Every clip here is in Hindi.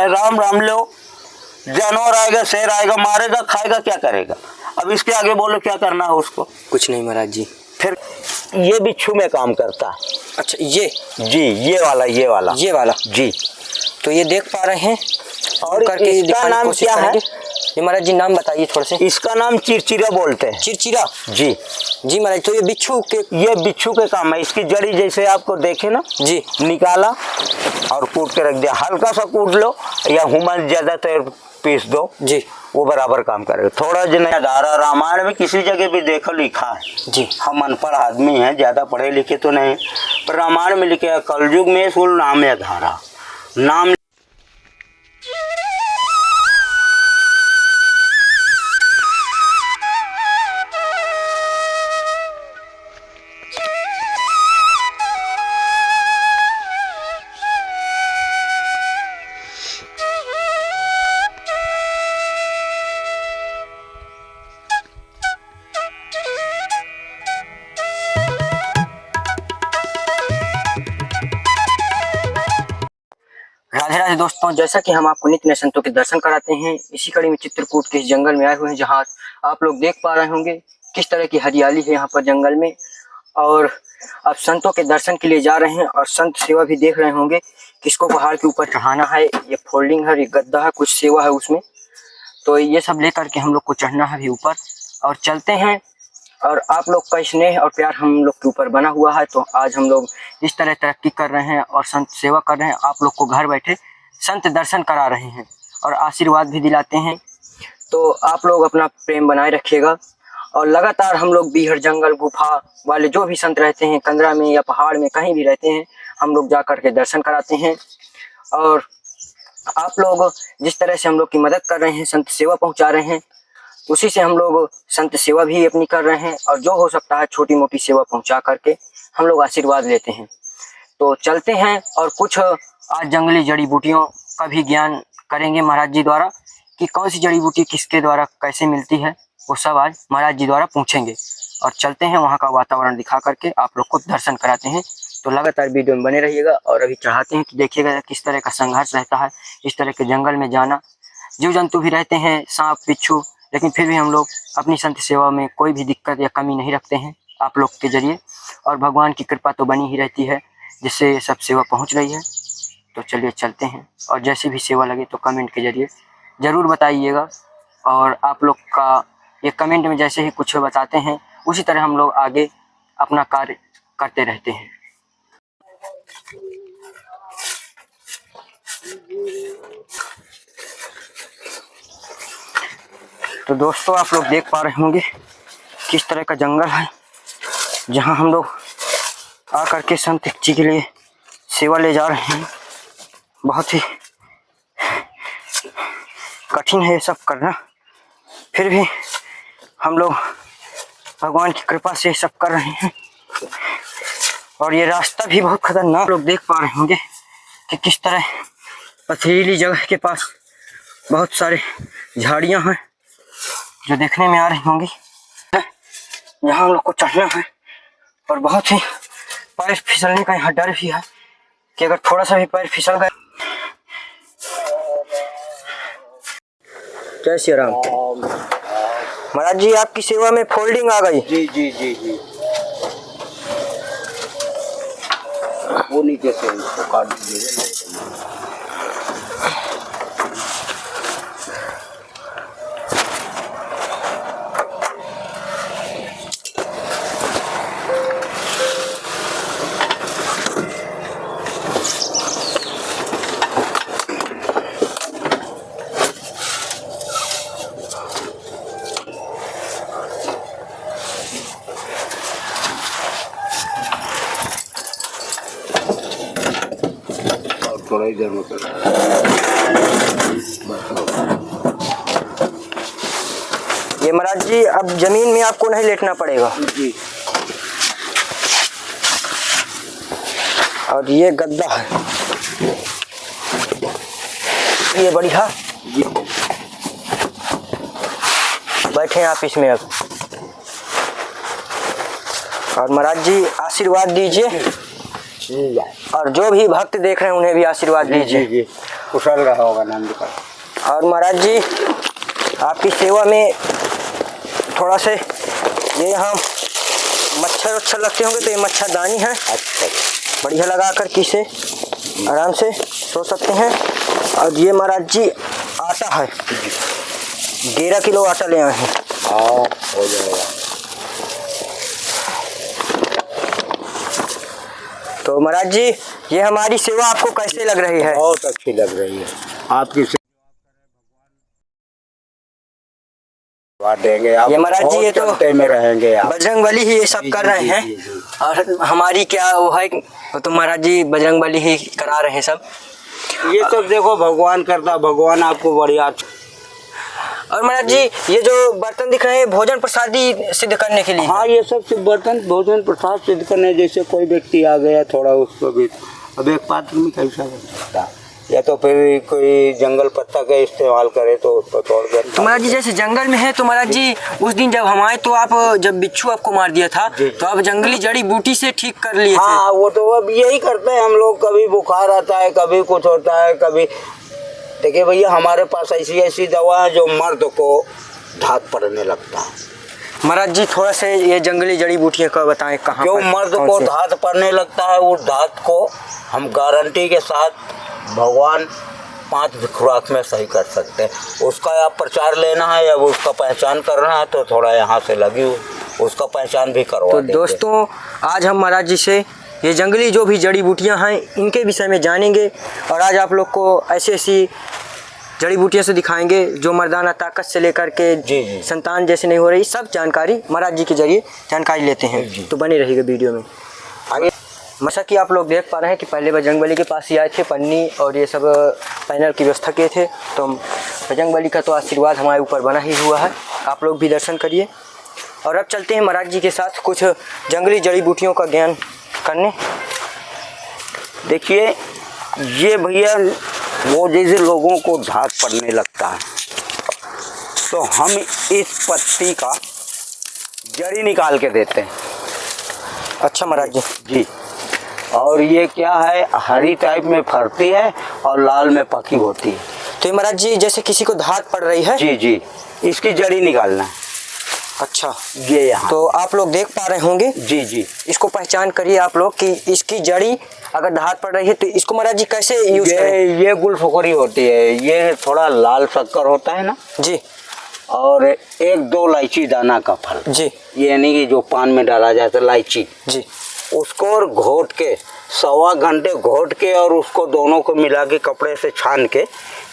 है, राम राम लो। जानवर आएगा, शेर आएगा, मारेगा, खाएगा, क्या करेगा? अब इसके आगे बोलो क्या करना है उसको? कुछ नहीं महाराज जी। फिर ये बिच्छू में काम करता है। अच्छा ये जी, ये वाला जी। तो ये देख पा रहे हैं और करके इसका नाम क्या है? ये महाराज जी नाम बताइए थोड़े से। इसका नाम चिरचिरा बोलते हैं। चिरचिरा जी जी महाराज। तो ये बिच्छू के काम है। इसकी जड़ी जैसे आपको देखे ना जी, निकाला और कूट के रख दिया। हल्का सा कूट लो या हुमन ज्यादातर पीस दो जी, वो बराबर काम करेगा। थोड़ा जिन्हें धारा रामायण में किसी जगह भी देखो लिखा है जी। हम अनपढ़ आदमी हैं, ज्यादा पढ़े लिखे तो नहीं, पर रामायण में लिखे कलयुग में फुल नाम है धारा नाम। राधे राधे दोस्तों, जैसा कि हम आपको नित्य नए संतों के दर्शन कराते हैं, इसी कड़ी में चित्रकूट के इस जंगल में आए हुए हैं, जहाँ आप लोग देख पा रहे होंगे किस तरह की हरियाली है यहाँ पर जंगल में। और आप संतों के दर्शन के लिए जा रहे हैं और संत सेवा भी देख रहे होंगे। किसको पहाड़ के ऊपर चढ़ाना है, ये फोल्डिंग है, ये गद्दा है, कुछ सेवा है उसमें। तो ये सब लेकर के हम लोग को चढ़ना है अभी ऊपर और चलते हैं। और आप लोग का स्नेह और प्यार हम लोग के ऊपर बना हुआ है, तो आज हम लोग इस तरह तरक्की कर रहे हैं और संत सेवा कर रहे हैं। आप लोग को घर बैठे संत दर्शन करा रहे हैं और आशीर्वाद भी दिलाते हैं। तो आप लोग अपना प्रेम बनाए रखिएगा। और लगातार हम लोग बीहड़ जंगल गुफा वाले जो भी संत रहते हैं, कंदरा में या पहाड़ में कहीं भी रहते हैं, हम लोग जा कर के दर्शन कराते हैं। और आप लोग जिस तरह से हम लोग की मदद कर रहे हैं, संत सेवा पहुँचा रहे हैं, उसी से हम लोग संत सेवा भी अपनी कर रहे हैं। और जो हो सकता है छोटी मोटी सेवा पहुंचा करके हम लोग आशीर्वाद लेते हैं। तो चलते हैं और कुछ आज जंगली जड़ी बूटियों का भी ज्ञान करेंगे महाराज जी द्वारा, कि कौन सी जड़ी बूटी किसके द्वारा कैसे मिलती है, वो सब आज महाराज जी द्वारा पूछेंगे। और चलते हैं वहाँ का वातावरण दिखा करके आप लोग को दर्शन कराते हैं। तो लगातार वीडियो में बने रहिएगा। और अभी चढ़ाते हैं तो देखिएगा किस तरह का संघर्ष रहता है इस तरह के जंगल में जाना। जीव जंतु भी रहते हैं, सांप बिच्छू, लेकिन फिर भी हम लोग अपनी संत सेवा में कोई भी दिक्कत या कमी नहीं रखते हैं आप लोग के जरिए। और भगवान की कृपा तो बनी ही रहती है, जिससे ये सब सेवा पहुंच रही है। तो चलिए चलते हैं। और जैसी भी सेवा लगे तो कमेंट के जरिए ज़रूर बताइएगा। और आप लोग का ये कमेंट में जैसे ही कुछ बताते हैं, उसी तरह हम लोग आगे अपना कार्य करते रहते हैं। तो दोस्तों, आप लोग देख पा रहे होंगे किस तरह का जंगल है, जहां हम लोग आकर के संत जी के लिए सेवा ले जा रहे हैं। बहुत ही कठिन है ये सब करना, फिर भी हम लोग भगवान की कृपा से सब कर रहे हैं। और ये रास्ता भी बहुत खतरनाक, लोग देख पा रहे होंगे कि किस तरह पथरीली जगह के पास बहुत सारे झाड़ियां हैं जो देखने में आ रही होंगी, यहाँ हम लोग को चढ़ना है। और बहुत ही पैर फिसलने का यहाँ डर भी है कि अगर थोड़ा सा भी पैर फिसल गए। जय श्री राम। महाराज जी, आपकी सेवा में फोल्डिंग आ गई। जी जी जी जी, वो नीचे से उसको काट दीजिएगा। थोड़ा इधर में ये महाराज जी, अब जमीन में आपको नहीं लेटना पड़ेगा जी। और ये गद्दा है, ये बढ़िया जी। बैठे आप इसमें अब। और महाराज जी आशीर्वाद दीजिए, और जो भी भक्त देख रहे हैं उन्हें भी आशीर्वाद दीजिए। कुशल रहा होगा नंद का। और महाराज जी आपकी सेवा में थोड़ा से ये यहाँ मच्छर वच्छर लगते होंगे तो ये मच्छरदानी है, अच्छा बढ़िया लगा कर किसे आराम से सो सकते हैं। और ये महाराज जी आटा है, 11 किलो आटा ले आए हैं। हाँ हो जाएगा। तो महाराज जी ये हमारी सेवा आपको कैसे लग रही है? बहुत अच्छी लग रही है आपकी सेवा देंगे आप। ये महाराज जी ये तो चलते में रहेंगे आप। बजरंगबली ही ये सब कर रहे हैं। और हमारी क्या वो है, वो तो महाराज जी बजरंगबली ही करा रहे हैं सब। ये सब देखो भगवान करता, भगवान आपको बढ़िया। और महाराज जी ये जो बर्तन दिख रहे हैं भोजन प्रसादी सिद्ध करने के लिए। हाँ ये सब बर्तन भोजन प्रसाद सिद्ध करने, जैसे कोई व्यक्ति आ गया थोड़ा उसको भी, अब एक पात्र में कैसा बन सकता है, या तो फिर कोई जंगल पत्ता का इस्तेमाल करे तो उसको तोड़ कर। तो महाराज जी जैसे जंगल में है तो महाराज जी उस दिन जब हम आए तो आप जब बिच्छू आपको मार दिया था तो आप जंगली जड़ी बूटी से ठीक कर लिए थे। हाँ वो तो अब यही करते हैं हम लोग, कभी बुखार आता है, कभी कुछ होता है, कभी। देखिए भैया हमारे पास ऐसी ऐसी दवा है जो मर्द को धात पड़ने लगता है। महाराज जी थोड़ा से ये जंगली जड़ी बूटियाँ का बताएं कहाँ जो पर, मर्द कौन को से? धात पड़ने लगता है उस धात को हम गारंटी के साथ भगवान 5 खुराक में सही कर सकते हैं। उसका आप प्रचार लेना है या उसका पहचान करना है तो थोड़ा यहाँ से लगी हुई उसका पहचान भी करवा तो देंगे। दोस्तों आज हम महाराज जी से ये जंगली जो भी जड़ी बूटियाँ हैं इनके विषय में जानेंगे और आज आप लोग को ऐसी ऐसी जड़ी बूटियाँ से दिखाएंगे जो मर्दाना ताकत से लेकर के जी। संतान जैसे नहीं हो रही, सब जानकारी महाराज जी के जरिए जानकारी लेते हैं। तो बनी रहेगा वीडियो में आगे। जैसा कि आप लोग देख पा रहे हैं कि पहले बजरंगबली के पास ही आए थे, पन्नी और ये सब पैनल की व्यवस्था किए थे। तो बजरंगबली का तो आशीर्वाद हमारे ऊपर बना ही हुआ है, आप लोग भी दर्शन करिए। और अब चलते हैं महाराज जी के साथ कुछ जंगली जड़ी बूटियों का ज्ञान करने। देखिए ये भैया वो जैसे लोगों को धात पड़ने लगता है तो हम इस पत्ती का जड़ी निकाल के देते हैं। अच्छा महाराज जी। जी और ये क्या है, हरी टाइप में फरती है और लाल में पकी होती है। तो ये महाराज जी जैसे किसी को धात पड़ रही है। जी जी इसकी जड़ी निकालना है। अच्छा ये यहाँ तो आप लोग देख पा रहे होंगे। जी जी इसको पहचान करिए आप लोग कि इसकी जड़ी अगर धात पड़ रही है तो इसको महाराज जी कैसे यूज करें? ये गुलफुकरी होती है, ये थोड़ा लाल शक्कर होता है ना जी। और 1-2 इलायची दाना का फल जी ये यानी कि जो पान में डाला जाता है इलायची, जी। उसको और घोट के 1.25 घंटे घोट के और उसको दोनों को मिला के कपड़े से छान के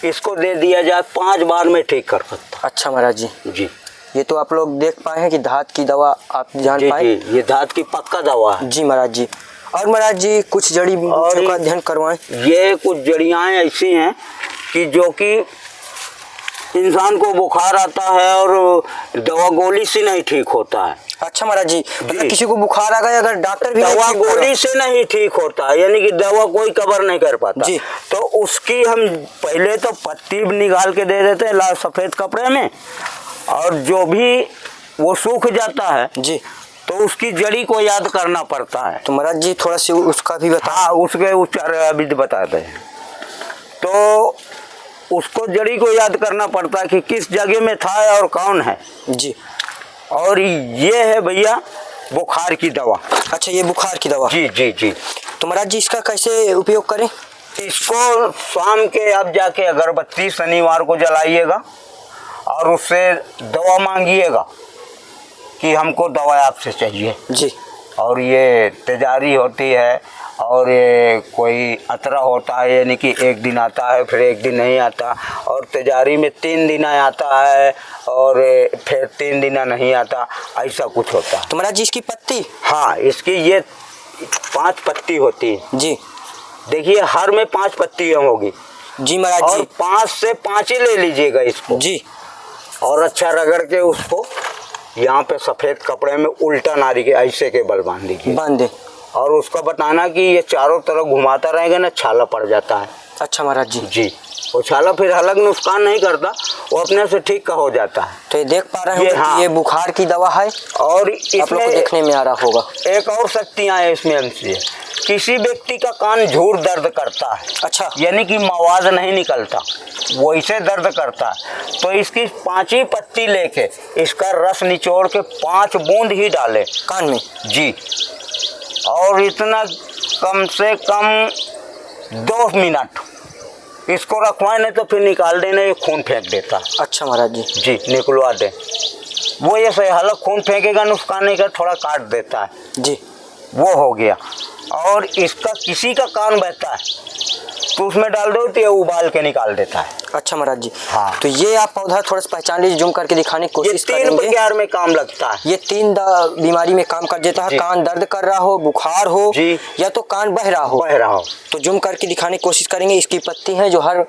इसको दे दिया जाए 5 बार में ठीक कर सकता। अच्छा महाराज जी। जी ये तो आप लोग देख पाए हैं कि धात की दवा आप जान पाए। जी ये धात की पक्का दवा है। जी महाराज जी। और महाराज जी कुछ जड़ी बूटियों का अध्ययन करवाएं। ये कुछ जड़ियाँ ऐसी हैं कि जो कि इंसान को बुखार आता है और दवा गोली से नहीं ठीक होता है। अच्छा महाराज जी मतलब किसी को बुखार आ गया अगर डॉक्टर भी दवा गोली से नहीं ठीक होता है, यानी कि दवा कोई कवर नहीं कर पाता जी। तो उसकी हम पहले तो पत्ती निकाल के दे देते हैं लाल सफ़ेद कपड़े में, और जो भी वो सूख जाता है जी तो उसकी जड़ी को याद करना पड़ता है। तो महाराज जी थोड़ा सा उसका भी बता। हाँ उसके उपचार अभी बताते हैं। तो उसको जड़ी को याद करना पड़ता है कि किस जगह में था और कौन है। जी। और ये है भैया बुखार की दवा। अच्छा ये बुखार की दवा। जी जी जी। तो महाराज जी इसका कैसे उपयोग करें? इसको शाम के अब जाके अगरबत्ती शनिवार को जलाइएगा और उससे दवा मांगिएगा कि हमको दवा आपसे चाहिए। जी। और ये तेजारी होती है और ये कोई अतरा होता है, यानी कि 1 दिन आता है फिर 1 दिन नहीं आता, और तेजारी में 3 दिन आता है और फिर 3 दिन नहीं आता, ऐसा कुछ होता है। तो महाराज जी इसकी पत्ती? हाँ इसकी ये 5 पत्ती होती है। जी। देखिए हर में 5 पत्तियाँ होगी। जी महाराज और जी। 5 से 5 ही ले लीजिएगा इसको। जी। और अच्छा रगड़ के उसको यहाँ पे सफ़ेद कपड़े में उल्टा नारी के ऐसे के बल बांध दीजिए। बांध दे। और उसका बताना कि ये चारों तरफ घुमाता रहेगा ना, छाला पड़ जाता है। अच्छा महाराज जी। जी वो छाला फिर अलग नुकसान नहीं करता, वो अपने से ठीक का हो जाता है। तो ये देख पा रहे हैं हाँ। कि ये बुखार की दवा है और आप लोग को इसमें देखने में आ रहा होगा। एक और शक्तियाँ हैं इसमें हमसे किसी व्यक्ति का कान झूर दर्द करता है, अच्छा, यानी कि आवाज नहीं निकलता, वैसे दर्द करता है, तो इसकी 5 ही पत्ती लेके इसका रस निचोड़ के 5 बूंद ही डाले कान में जी, और इतना कम से कम 2 मिनट इसको रखवाए, नहीं तो फिर निकाल देना, ये खून फेंक देता है। अच्छा महाराज जी, जी निकलवा दे, वो ये सही हालत खून फेंकेगा, नुकसान नहीं कर, थोड़ा काट देता है जी, वो हो गया। और इसका किसी का कान बहता है तो उसमें डाल दो तो ये उबाल के निकाल देता है। अच्छा महाराज जी, हाँ। तो ये आप पौधा थोड़ा सा पहचान लीजिए, जूम करके दिखाने की ये कोशिश 3 करेंगे। प्रकार में काम लगता है। ये 3 बीमारी में काम कर देता है, जी। कान दर्द कर रहा हो, बुखार हो जी। या तो कान बह रहा हो, तो जूम करके दिखाने की कोशिश करेंगे। इसकी पत्ती है जो हर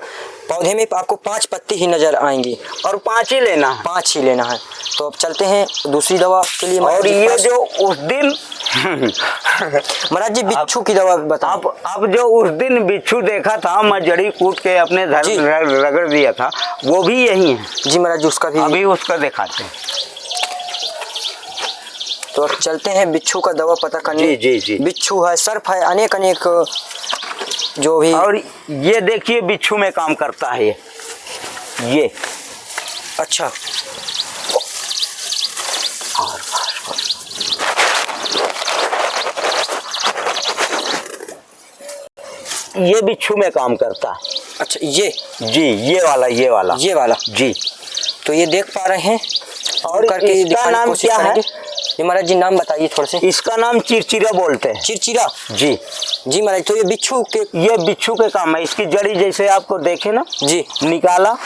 पौधे में आपको 5 पत्ती ही नजर आएंगी, और 5 ही लेना है। 5 ही लेना है। तो अब चलते हैं दूसरी दवा के लिए। और ये जो उस दिन महाराज जी बिच्छू की दवा बताओ। अब जो उस दिन बिच्छू देखा था, मैं जड़ी कूट के अपने घर जी। रगड़ दिया था, वो भी यही है जी महाराज जी, उसका भी अभी उसका दिखाते हैं। तो अब चलते हैं बिच्छू का दवा पता करने। जी जी जी। बिच्छू है, सर्प है, अनेक अनेक जो भी। और ये देखिए बिच्छू में काम करता है ये अच्छा, ये बिच्छू में काम करता है। अच्छा ये जी ये वाला जी। तो ये देख पा रहे हैं, और करके इसका दिखाने की नाम कोशिश क्या है? करेंगे। ये महाराज जी नाम बताइए थोड़े से। इसका नाम चिरचिरा बोलते हैं। चिरचिरा जी जी महाराज। तो ये बिच्छू के काम है। इसकी जड़ी जैसे आपको देखे ना जी, निकाला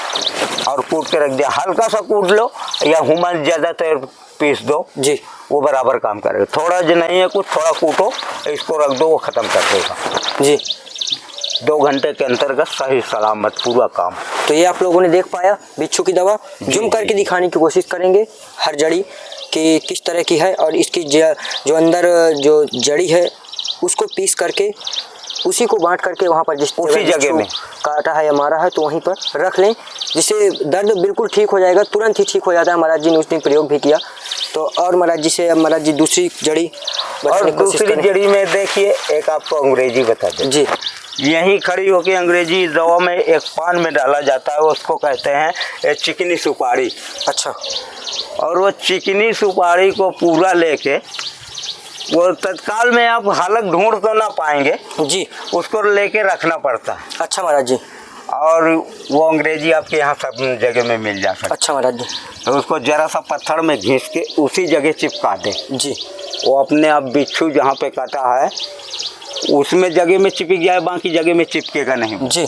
और कूट के रख दिया, हल्का सा कूट लो या हुमा ज्यादातर पीस दो जी, वो बराबर काम करेगा। थोड़ा जो नहीं है कुछ, थोड़ा कूटो, इसको रख दो, वो खत्म कर देगा जी। 2 घंटे के अंतर्गत सही सलामत पूरा काम। तो ये आप लोगों ने देख पाया बिच्छू की दवा। जूम करके दिखाने की कोशिश करेंगे हर जड़ी कि किस तरह की है, और इसकी जो अंदर जो जड़ी है उसको पीस करके उसी को बांट करके वहाँ पर जिस उसी जगह में काटा है या मारा है तो वहीं पर रख लें, जिससे दर्द बिल्कुल ठीक हो जाएगा, तुरंत ही ठीक हो जाता है। महाराज जी ने उस दिन प्रयोग भी किया। तो और महाराज जी से अब महाराज जी दूसरी जड़ी और दूसरी जड़ी में देखिए, एक आपको अंग्रेजी बता दें जी। यहीं खड़ी होकर अंग्रेजी दवा में एक पान में डाला जाता है, उसको कहते हैं चिकनी सुपारी। अच्छा, और वो चिकनी सुपारी को पूरा लेके, वो तत्काल में आप हालत ढूंढ तो ना पाएंगे जी, उसको लेके रखना पड़ता है। अच्छा महाराज जी। और वो अंग्रेजी आपके यहाँ सब जगह में मिल जा सकता है। अच्छा महाराज जी। तो उसको जरा सा पत्थर में घिस के उसी जगह चिपका दें जी, वो अपने आप बिच्छू जहाँ पे काटा है उसमें जगह में चिपक जाए, बाकी जगह में चिपकेगा नहीं जी।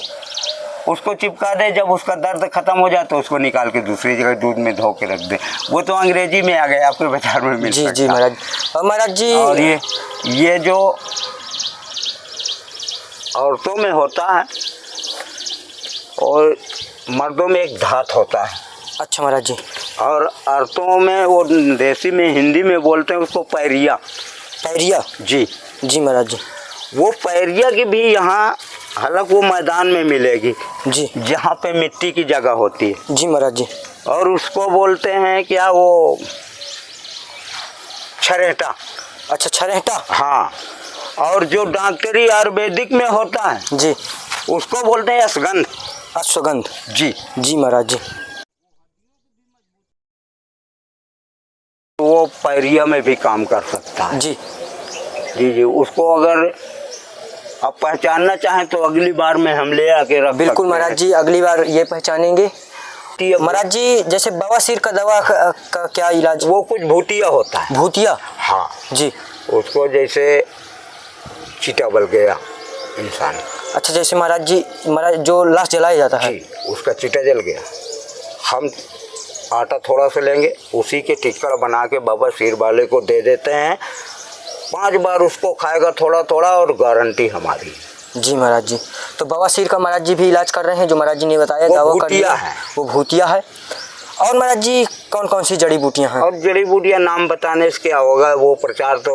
उसको चिपका दे, जब उसका दर्द खत्म हो जाए तो उसको निकाल के दूसरी जगह दूध में धो के रख दे। वो तो अंग्रेजी में आ गया, आपके बाजार में मिल सकता। जी महाराज। और महाराज जी, और ये जो औरतों में होता है और मर्दों में एक धात होता है। अच्छा महाराज जी। और औरतों में वो देसी में हिंदी में बोलते हैं उसको पैरिया। पैरिया जी जी महाराज जी। वो पैरिया की भी यहाँ हालांकि वो मैदान में मिलेगी जी, जहाँ पे मिट्टी की जगह होती है। जी महाराज जी। और उसको बोलते हैं क्या, वो छरेटा। अच्छा, छरेटा। हाँ। और जो डॉक्टरी आयुर्वेदिक में होता है जी, उसको बोलते हैं अश्वगंध। अश्वगंध जी जी महाराज जी। वो पैरिया में भी काम कर सकता है। जी जी जी। उसको अगर आप पहचानना चाहें तो अगली बार में हम ले आके रख। बिल्कुल महाराज जी, अगली बार ये पहचानेंगे। महाराज जी, जैसे बवासीर का दवा का क्या इलाज? वो कुछ भूतिया होता है। भूतिया? हाँ जी। उसको जैसे चीटा बल गया इंसान। अच्छा, जैसे महाराज जी, महाराज जो लाश जलाया जाता है जी, उसका चीटा जल गया, हम आटा थोड़ा सा लेंगे, उसी के टिक्कर बना के बाबा सिर वाले को दे देते हैं। 5 बार उसको खाएगा थोड़ा थोड़ा, और गारंटी हमारी। जी महाराज जी। तो बवासीर का महाराज जी भी इलाज कर रहे हैं, जो महाराज जी ने बताया दावा कर दिया है, वो भूतिया है। और महाराज जी कौन कौन सी जड़ी बूटियां हैं? और जड़ी बूटियां नाम बताने से क्या होगा, वो प्रचार तो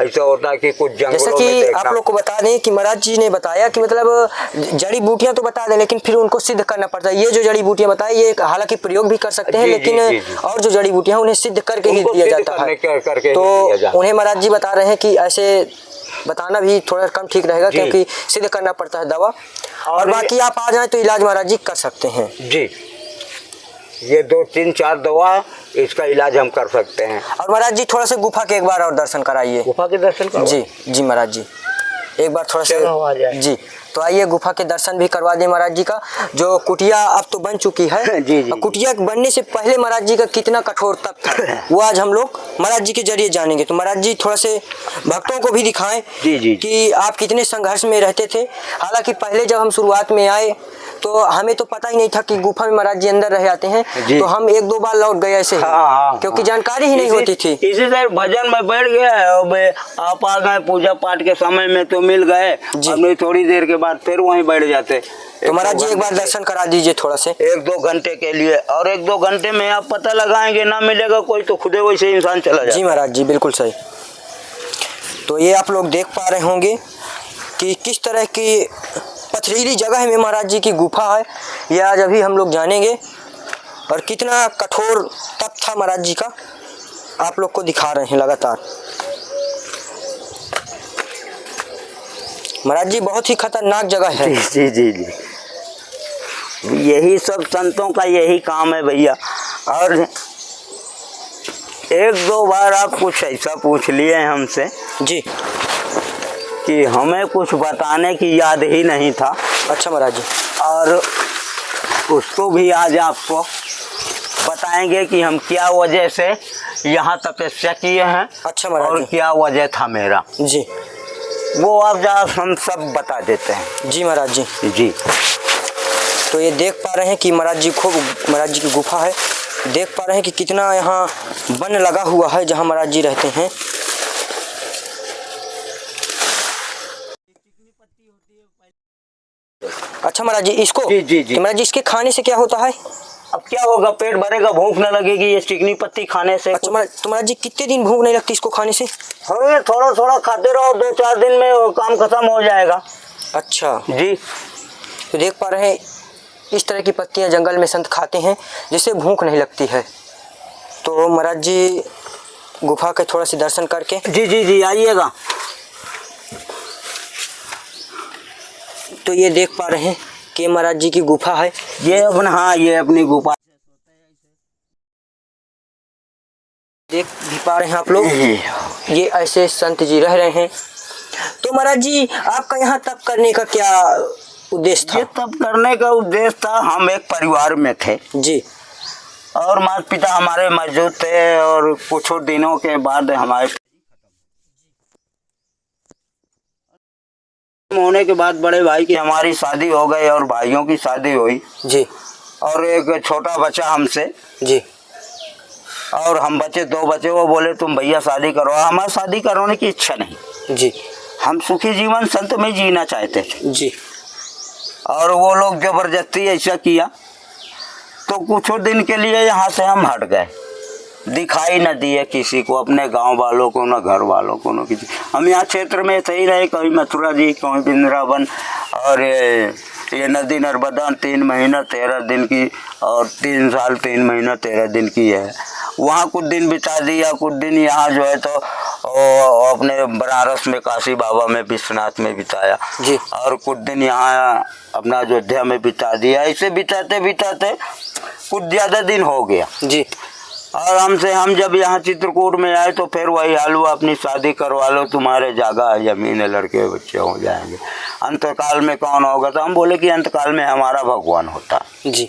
ऐसा होता है कि कुछ जंगलों जैसे कि आप लोग को बता दें कि महाराज जी ने बताया कि मतलब जड़ी बूटियां तो बता दें, लेकिन फिर उनको सिद्ध करना पड़ता है। ये जो जड़ी बूटियां बताई, ये हालांकि प्रयोग भी कर सकते हैं, लेकिन और जो जड़ी बूटियां उन्हें सिद्ध करके ही दिया जाता है। तो उन्हें महाराज जी बता रहे हैं कि ऐसे बताना भी थोड़ा कम ठीक रहेगा, जी। क्योंकि सीधे करना पड़ता है दवा। और बाकी आप आ जाएं तो इलाज महाराज जी कर सकते हैं। जी, ये 2 3 4 दवा इसका इलाज हम कर सकते हैं। और महाराज जी थोड़ा सा गुफा के एक बार और दर्शन कराइए। गुफा के दर्शन करो। जी जी महाराज जी, एक बार थोड़ा चलो, आ जाए। सा जी, तो आइए गुफा के दर्शन भी करवा दें महाराज जी का। जो कुटिया अब तो बन चुकी है, जी, जी, कुटिया बनने से पहले महाराज जी का कितना कठोर तप था, वो आज हम लोग महाराज जी के जरिए जानेंगे। तो महाराज जी थोड़ा से भक्तों को भी दिखाएं जी, जी। कि आप कितने संघर्ष में रहते थे। हालांकि पहले जब हम शुरुआत में आए तो हमें तो पता ही नहीं था कि गुफा में महाराज जी अंदर रह जाते हैं, तो हम 1-2 बार लौट गए ऐसे ही, क्योंकि जानकारी ही नहीं होती थी। इसी से भजन में बैठ गया है। अब आप आ गए पूजा पाठ के समय में तो मिल गए, अब नहीं थोड़ी देर के बाद फिर वहीं बैठ जाते। तो महाराज जी एक बार दर्शन करा दीजिए थोड़ा से। 1-2 घंटे के लिए, और 1-2 घंटे में आप पता लगाएंगे ना मिलेगा कोई तो खुदे वैसे इंसान चला जाए। जी महाराज जी बिल्कुल सही। तो ये आप लोग देख पा रहे होंगे कि किस तरह की पथरीली जगह में महाराज जी की गुफा है, ये आज अभी हम लोग जानेंगे। और कितना कठोर तप था महाराज जी का, आप लोग को दिखा रहे हैं लगातार। महाराज जी बहुत ही खतरनाक जगह है। जी जी जी, यही सब संतों का यही काम है भैया। और 1-2 बार आप कुछ ऐसा पूछ लिए हमसे जी कि हमें कुछ बताने की याद ही नहीं था। अच्छा महाराज जी, और उसको भी आज आपको बताएंगे कि हम क्या वजह से यहाँ तपस्या किए हैं। अच्छा महाराज और जी। क्या वजह था मेरा, जी वो आप जरा हम सब बता देते हैं। जी महाराज जी। जी, तो ये देख पा रहे हैं कि महाराज जी की गुफा है। देख पा रहे हैं कि कितना यहाँ वन लगा हुआ है जहाँ महाराज जी रहते हैं। अच्छा महाराज जी, इसको जी, जी, जी। तो महाराज जी इसके खाने से क्या होता है? अब क्या होगा, पेट भरेगा, भूख न लगेगी ये चिकनी पत्ती खाने से। अच्छा महाराज जी कितने दिन भूख नहीं लगती इसको खाने से? हाँ, थोड़ा थोड़ा खाते रहो, 2-4 दिन में वो काम खत्म हो जाएगा। अच्छा जी, तो देख पा रहे हैं इस तरह की पत्तियां जंगल में संत खाते हैं जिससे भूख नहीं लगती है। तो महाराज जी गुफा के थोड़ा सी दर्शन करके। जी जी जी, आइएगा। तो ये देख पा रहे हैं कि महाराज जी की गुफा है। ये अपना, हाँ, ये अपनी गुफा देख भी पा रहे हैं आप लोग, ये ऐसे संत जी रह रहे हैं। तो महाराज जी आपका यहाँ तप करने का क्या उद्देश्य था? ये तब करने का उद्देश्य था, हम एक परिवार में थे जी, और माता पिता हमारे मौजूद थे, और कुछ दिनों के बाद हमारे होने के बाद बड़े भाई की हमारी शादी हो गई और भाइयों की शादी हुई जी, और एक छोटा बच्चा हमसे, जी, और हम बचे 2 बचे। वो बोले तुम भैया शादी करो। हमारी शादी करवाने की इच्छा नहीं, जी, हम सुखी जीवन संत में जीना चाहते थे। जी, और वो लोग जबरदस्ती ऐसा किया, तो कुछ दिन के लिए यहाँ से हम हट गए, दिखाई न दिए किसी को, अपने गांव वालों को, न घर वालों को, न किसी। हम यहाँ क्षेत्र में सही रहे, कहीं मथुरा जी, कहीं वृंदावन, और ये नदी नर्मदा 3 महीना 13 दिन की, और 3 साल 3 महीना 13 दिन की है। वहाँ कुछ दिन बिता दिया, कुछ दिन यहाँ जो है तो अपने बनारस में काशी बाबा में विश्वनाथ में बिताया जी, और कुछ दिन यहाँ अपना अयोध्या में बिता दिया। ऐसे बिताते बिताते कुछ ज़्यादा दिन हो गया जी। और हम जब यहाँ चित्रकूट में आए तो फिर वही हाल हुआ, अपनी शादी करवा लो, तुम्हारे जगह है, जमीन है, लड़के बच्चे हो जाएंगे। अंतकाल में कौन होगा? तो हम बोले कि अंतकाल में हमारा भगवान होता। जी,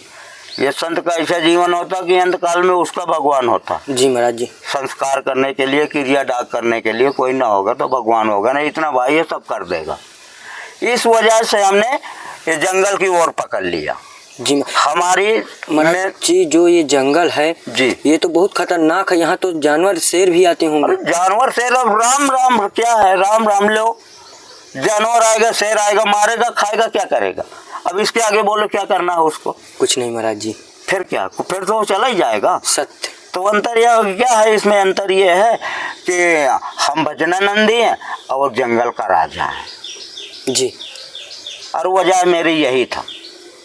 ये संत का ऐसा जीवन होता कि अंतकाल में उसका भगवान होता। जी महाराज जी। संस्कार करने के लिए, क्रिया डाक करने के लिए कोई ना होगा तो भगवान होगा ना, इतना भाई है सब कर देगा। इस वजह से हमने ये जंगल की ओर पकड़ लिया। जी हमारी महाराज जी जो ये जंगल है जी, ये तो बहुत खतरनाक है, यहाँ तो जानवर शेर भी आते होंगे। जानवर शेर, अब राम राम क्या है, राम राम लो, जानवर आएगा, शेर आएगा, मारेगा, खाएगा, क्या करेगा? अब इसके आगे बोलो क्या करना है उसको? कुछ नहीं महाराज जी। फिर क्या, फिर तो वो चला ही जाएगा। सत्य। तो अंतर यह क्या है, इसमें अंतर ये है कि हम भजनानंदी हैं और जंगल का राजा है जी। और वजह मेरी यही था,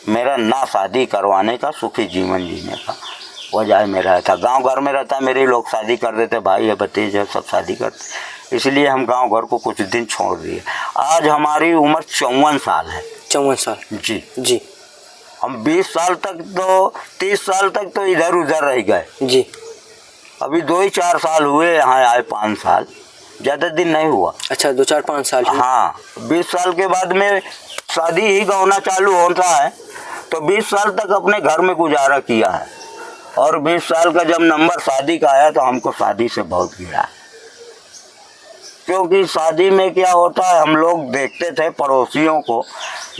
मेरा ना शादी करवाने का, सुखी जीवन जीने का वजह मेरा था। गांव घर में रहता मेरे लोग शादी कर देते, भाई है, भतीजे सब शादी करते, इसलिए हम गांव घर को कुछ दिन छोड़ दिए। आज हमारी उम्र 54 साल है। 54 साल। जी जी हम 20 साल तक तो 30 साल तक तो इधर उधर रह गए जी। अभी 2-4 साल हुए यहाँ आए, 5 साल, ज़्यादा दिन नहीं हुआ। अच्छा 2-4-5 साल। हाँ 20 साल के बाद में शादी ही गौना चालू होता है, तो 20 साल तक अपने घर में गुजारा किया है। और 20 साल का जब नंबर शादी का आया तो हमको शादी से बहुत गिरा, क्योंकि शादी में क्या होता है, हम लोग देखते थे पड़ोसियों को,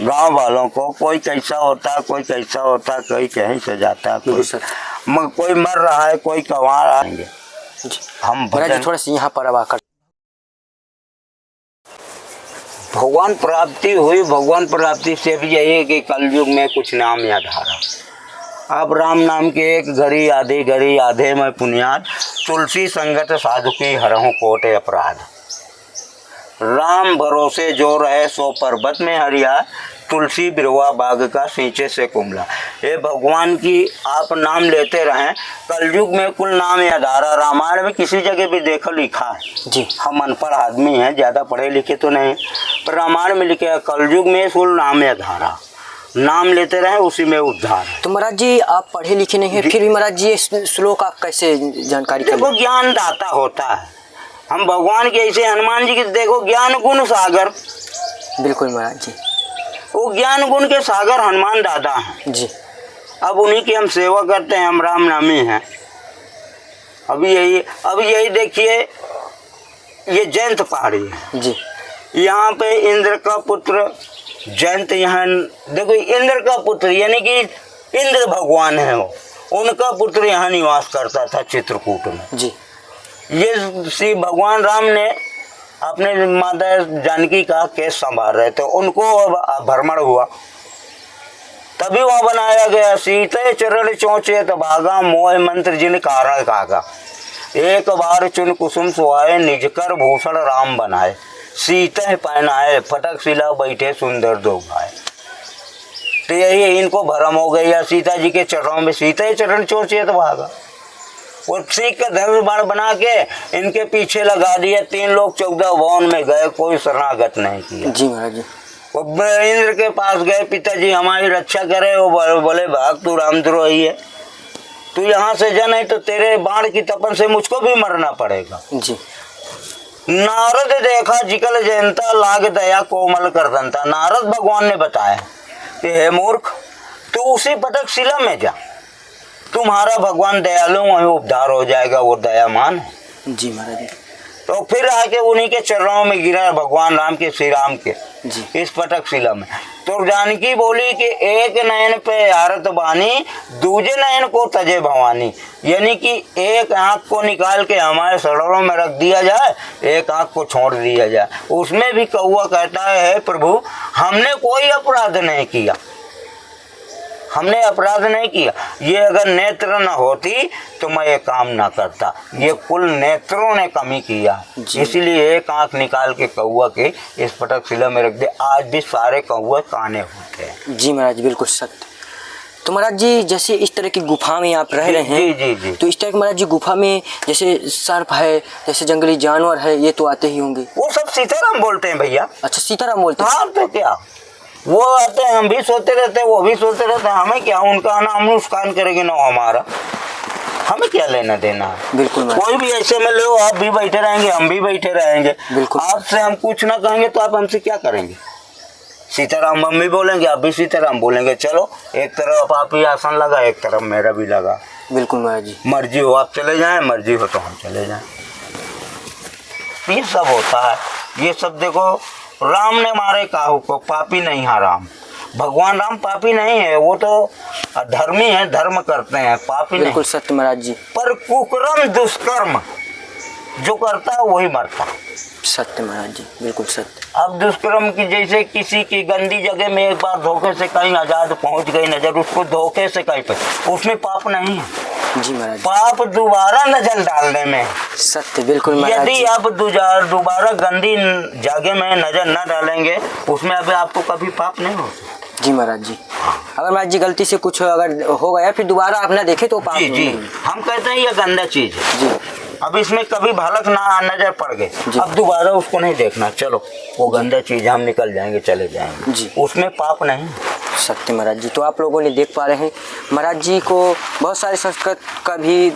गांव वालों को, कोई कैसा होता, कोई कैसा होता, कोई कहीं से जाता, कोई मर रहा है, कोई कमा रहा है। हम थोड़ा सा यहाँ पर अब आकर भगवान प्राप्ति हुई। भगवान प्राप्ति से भी यही है कि कलयुग में कुछ नाम याद आ रहा। अब राम नाम के एक घड़ी आधे में पुनियाद, तुलसी संगत साधु की हरहु कोटे अपराध। राम भरोसे जो रहे सो पर्वत में हरिया, तुलसी बिरवा बाग का सींचे से कुमला। ये भगवान की आप नाम लेते रहें। कलयुग में कुल नाम याद आ रहा। रामायण में किसी जगह भी देखो लिखा है जी। हम अनपढ़ आदमी हैं, ज़्यादा पढ़े लिखे तो नहीं, पर रामायण में लिखे कलयुग में कुल नाम याद आ रहा। नाम लेते रहे, उसी में उद्धार है। तो महाराज जी आप पढ़े लिखे नहीं है, फिर भी महाराज जी ये श्लोक आप कैसे जानकारी? देखो ज्ञान दाता होता है। हम भगवान के ऐसे हनुमान जी के देखो ज्ञान गुण सागर। बिल्कुल महाराज जी, वो ज्ञान गुण के सागर हनुमान दादा हैं जी। अब उन्हीं की हम सेवा करते हैं, हम राम नामी हैं। अब यही देखिए, ये जयंत पहाड़ी है जी। यहाँ पे इंद्र का पुत्र जयंत, यहाँ देखो इंद्र का पुत्र यानी कि इंद्र भगवान है, वो उनका पुत्र यहाँ निवास करता था चित्रकूट में जी। ये श्री भगवान राम ने अपने माता जानकी का केस संभाल रहे थे, उनको भ्रमण हुआ, तभी वहाँ बनाया गया सीते चरण चौचे भागा, मोह मंत्र जिन कारण कागा। एक बार चुन कुसुम सुहाए, निज कर भूषण राम बनाए। सीते पहनाए, फटक सिला बैठे सुंदर दो भाई। तो यही इनको भ्रम हो गया, सीता जी के चरणों में सीते चरण चौचे भागा। वो सीख का धनुष बाण बना के इनके पीछे लगा दिया। 3 लोग 14 वन में गए, कोई शरणागत नहीं किया। जी महाराज जी। वो इंद्र के पास गए, पिताजी हमारी रक्षा करे। वो बोले भाग, तू रामद्रोही है, तू यहाँ से जा, नहीं तो तेरे बाण की तपन से मुझको भी मरना पड़ेगा। जी। नारद देखा जिकल जयंता, लाग दया कोमल कर दंता। नारद भगवान ने बताया कि हे मूर्ख, तू उसी पटक शिला में जा, तुम्हारा भगवान दयालु, वहीं उद्धार हो जाएगा, वो दयामान है। जी महाराज जी। तो फिर आके उन्हीं के चरणों में गिरा भगवान राम के, श्री राम के जी। इस पटक शिला में। तो जानकी बोली कि एक नयन पे आरत बानी, दूजे नयन को तजे भवानी। यानी कि एक आँख को निकाल के हमारे सरोवरों में रख दिया जाए, एक आँख को छोड़ दिया जाए। उसमें भी कौवा कहता है, प्रभु हमने कोई अपराध नहीं किया, हमने अपराध नहीं किया। ये अगर नेत्र न होती तो मैं ये काम ना करता। ये कुल नेत्रों ने कमी किया, इसीलिए एक आंख निकाल के कौवा के इस पटक शिला में रख दे। आज भी सारे कौवे काने होते हैं। जी महाराज बिल्कुल सत्य। तो महाराज जी जैसे इस तरह की गुफा में आप रह रहे हैं, जी जी जी, तो इस तरह की महाराज जी गुफा में जैसे सर्प है, जैसे जंगली जानवर है, ये तो आते ही होंगे। वो सब सीताराम बोलते हैं भैया। अच्छा सीताराम बोलते हैं। हाँ तो क्या, वो आते हैं, हम भी सोते रहते हैं, वो भी सोते रहते हैं। हमें क्या, उनका आना हम नुकसान करेंगे ना हमारा, हमें क्या लेना देना है। बिल्कुल कोई भी ऐसे में लो, आप भी बैठे रहेंगे, हम भी बैठे रहेंगे। बिल्कुल। आपसे हम कुछ ना कहेंगे तो आप हमसे क्या करेंगे। सीताराम हम भी बोलेंगे, आप भी सीताराम बोलेंगे। चलो एक तरफ आप ही आसन लगा, एक तरफ मेरा भी लगा। बिल्कुल महाराज जी। मर्जी हो आप चले जाएं, मर्जी हो तो हम चले जाएं। ये सब होता है। ये सब देखो, राम ने मारे काहू को, पापी नहीं है राम। भगवान राम पापी नहीं है, वो तो धर्मी है, धर्म करते हैं, पापी नहीं। बिल्कुल सत्य महाराज जी। पर कुकर्म दुष्कर्म जो करता है वही मरता। सत्य महाराज जी बिल्कुल सत्य। अब दुष्कर्म की, जैसे किसी की गंदी जगह में एक बार धोखे से कहीं आजाद पहुंच गई नजर, उसको धोखे से कहीं पे, उसमें पाप नहीं है। जी महाराज। पाप दोबारा नजर डालने में। सत्य बिल्कुल महाराज जी। यदि आप दोबारा गंदी जगह में नजर न डालेंगे, उसमें अभी आपको कभी पाप नहीं होगा। जी महाराज जी। अगर महाराज जी गलती से कुछ अगर हो गया, फिर दोबारा आप ना देखे तो पाप जी जी, नहीं। हम कहते हैं ये गंदा चीज है। जी। अब इसमें कभी भलक ना नजर पड़ गए, अब दोबारा उसको नहीं देखना, चलो वो गंदा चीज हम निकल जाएंगे, चले जाएंगे जी, उसमें पाप नहीं। सत्य महाराज जी। तो आप लोगों ने देख पा रहे हैं महाराज जी को बहुत सारे संस्कृत का भी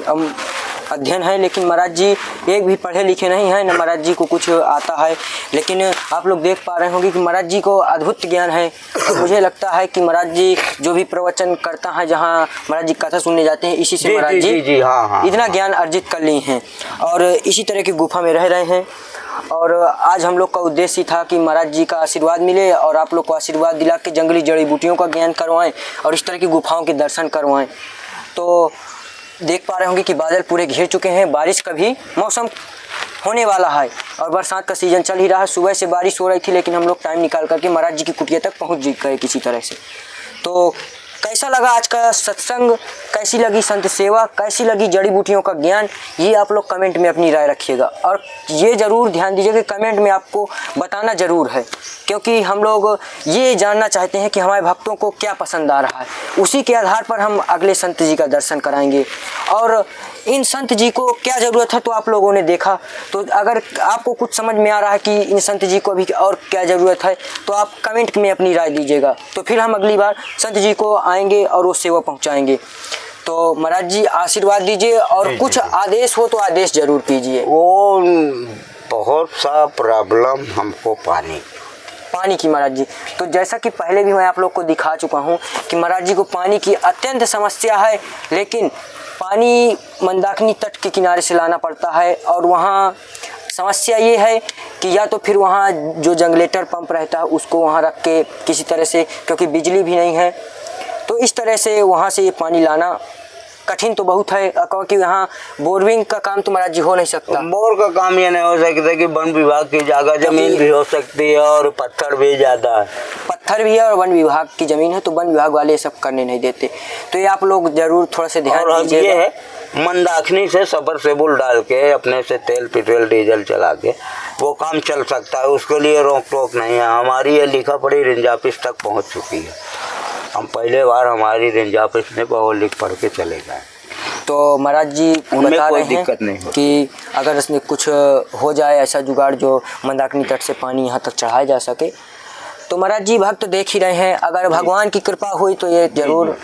अध्ययन है, लेकिन महाराज जी एक भी पढ़े लिखे नहीं हैं, न महाराज जी को कुछ आता है, लेकिन आप लोग देख पा रहे होंगे कि महाराज जी को अद्भुत ज्ञान है। तो मुझे लगता है कि महाराज जी जो भी प्रवचन करता है, जहाँ महाराज जी कथा सुनने जाते हैं, इसी से महाराज जी हाँ, इतना ज्ञान अर्जित कर लिए हैं और इसी तरह की गुफा में रह रहे हैं। और आज हम लोग का उद्देश्य था कि महाराज जी का आशीर्वाद मिले और आप लोग को आशीर्वाद दिला के जंगली जड़ी बूटियों का ज्ञान करवाएं और इस तरह की गुफाओं के दर्शन करवाएं। तो देख पा रहे होंगे कि बादल पूरे घिर चुके हैं, बारिश का भी मौसम होने वाला है और बरसात का सीजन चल ही रहा है। सुबह से बारिश हो रही थी, लेकिन हम लोग टाइम निकाल करके महाराज जी की कुटिया तक पहुँच गए किसी तरह से। तो कैसा लगा आज का सत्संग, कैसी लगी संत सेवा, कैसी लगी जड़ी बूटियों का ज्ञान, ये आप लोग कमेंट में अपनी राय रखिएगा। और ये ज़रूर ध्यान दीजिए कि कमेंट में आपको बताना ज़रूर है, क्योंकि हम लोग ये जानना चाहते हैं कि हमारे भक्तों को क्या पसंद आ रहा है। उसी के आधार पर हम अगले संत जी का दर्शन कराएंगे और इन संत जी को क्या ज़रूरत है तो आप लोगों ने देखा। तो अगर आपको कुछ समझ में आ रहा है कि इन संत जी को अभी और क्या ज़रूरत है तो आप कमेंट में अपनी राय दीजिएगा, तो फिर हम अगली बार संत जी को आएंगे और वो सेवा पहुंचाएंगे। तो महाराज जी आशीर्वाद दीजिए और कुछ आदेश हो तो आदेश जरूर कीजिए। वो बहुत सा प्रॉब्लम हमको पानी की महाराज जी, तो जैसा कि पहले भी मैं आप लोग को दिखा चुका हूँ कि महाराज जी को पानी की अत्यंत समस्या है, लेकिन पानी मंदाकिनी तट के किनारे से लाना पड़ता है और वहाँ समस्या ये है कि या तो फिर वहाँ जो जनरेटर पंप रहता है उसको वहाँ रख के किसी तरह से, क्योंकि बिजली भी नहीं है, तो इस तरह से वहाँ से ये पानी लाना कठिन तो बहुत है, क्योंकि यहाँ बोरविंग का काम तो महाराज जी हो नहीं सकता। बोर का काम ये नहीं हो सकता कि वन विभाग की जगह जमीन भी हो सकती है और पत्थर भी ज़्यादा है, पत्थर भी है और वन विभाग की ज़मीन है, तो वन विभाग वाले ये सब करने नहीं देते। तो ये आप लोग ज़रूर थोड़ा सा ध्यान दीजिए। ये है मंदाकिनी से सबमर्सिबल डाल के अपने से तेल पेट्रोल डीजल चला के वो काम चल सकता है, उसके लिए रोक टोक नहीं है। हमारी ये लिखा पढ़ी रेंज ऑफिस तक पहुँच चुकी है, हम पहले बार हमारी रेंज ऑफिस में बहुत लिख पढ़ के चले गए। तो महाराज जी बता रहे हैं कि अगर इसमें कुछ हो जाए ऐसा जुगाड़ जो मंदाकिनी तट से पानी यहाँ तक चढ़ाया जा सके, तो महाराज जी भक्त देख ही रहे हैं, अगर भगवान की कृपा हुई तो ये जरूर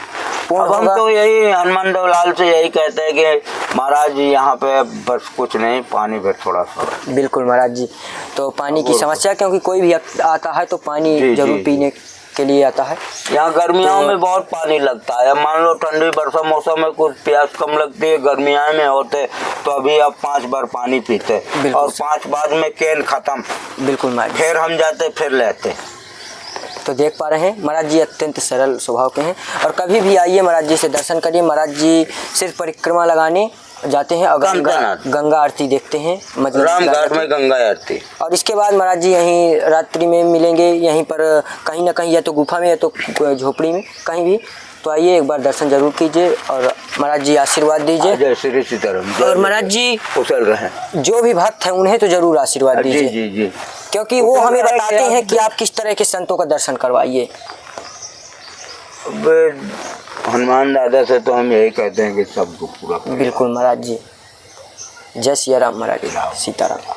पूर्ण होगा। हम तो यही हनुमान देवलाल से यही कहते हैं कि महाराज जी यहाँ पे बस कुछ नहीं, पानी पे थोड़ा सा। बिल्कुल महाराज जी, तो पानी की समस्या, क्योंकि कोई भी आता है तो पानी जरूर पीने के लिए आता है। यहाँ गर्मियों में बहुत पानी लगता है, मान लो ठंडी बरसा मौसम में कुछ प्यास कम लगती है, गर्मियों में होते तो अभी आप 5 बार पानी पीते और 5 बाद में कैन खत्म। बिल्कुल महाराज, फिर हम जाते फिर लेते। तो देख पा रहे हैं महाराज जी अत्यंत सरल स्वभाव के हैं और कभी भी आइए महाराज जी से दर्शन करिए। महाराज जी सिर्फ परिक्रमा लगाने जाते हैं और गंगा आरती देखते हैं, राम घाट में गंगा आरती, और इसके बाद महाराज जी यहीं रात्रि में मिलेंगे, यहीं पर कहीं ना कहीं, या तो गुफा में या तो झोपड़ी में, कहीं भी। तो आइए एक बार दर्शन जरूर कीजिए और महाराज जी आशीर्वाद दीजिए। जय श्री सीताराम। और महाराज जी कुशल रहे, जो भी भक्त हैं उन्हें तो जरूर आशीर्वाद दीजिए। जी जी, क्योंकि वो हमें बताते हैं कि आप किस तरह के संतों का दर्शन करवाइए। हनुमान दादा से तो हम यही कहते हैं कि सबको पूरा। बिल्कुल महाराज जी, जय सिया राम महाराज, सीताराम।